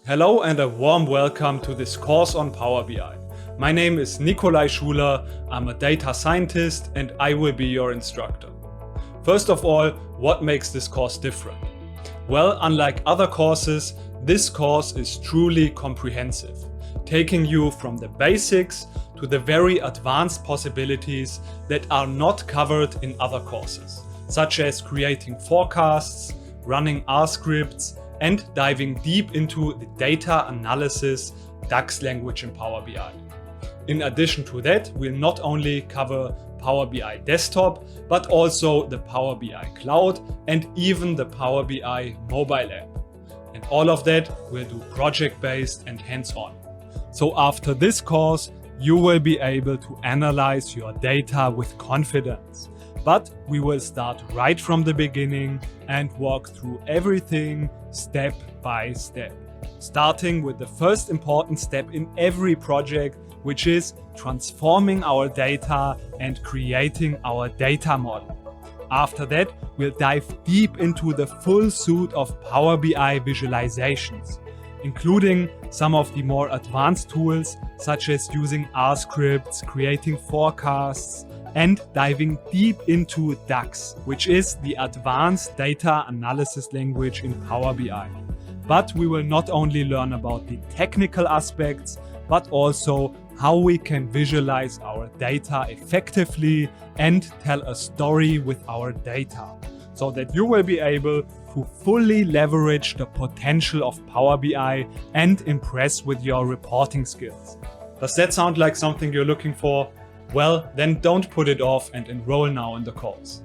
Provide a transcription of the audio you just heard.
Hello and a warm welcome to this course on Power BI. My name is Nikolai Schuler, I'm a data scientist and I will be your instructor. First of all, what makes this course different? Well, unlike other courses, this course is truly comprehensive, taking you from the basics to the very advanced possibilities that are not covered in other courses, such as creating forecasts, running R scripts, and diving deep into the data analysis DAX language in Power BI. In addition to that, we'll not only cover Power BI Desktop, but also the Power BI Cloud and even the Power BI mobile app. And all of that we'll do project-based and hands-on. So after this course, you will be able to analyze your data with confidence. But we will start right from the beginning and walk through everything step by step, starting with the first important step in every project, which is transforming our data and creating our data model. After that, we'll dive deep into the full suite of Power BI visualizations, including some of the more advanced tools such as using R scripts, creating forecasts, and diving deep into DAX, which is the advanced data analysis language in Power BI. But we will not only learn about the technical aspects, but also how we can visualize our data effectively and tell a story with our data, so that you will be able to fully leverage the potential of Power BI and impress with your reporting skills. Does that sound like something you're looking for? Well, then don't put it off and enroll now in the course.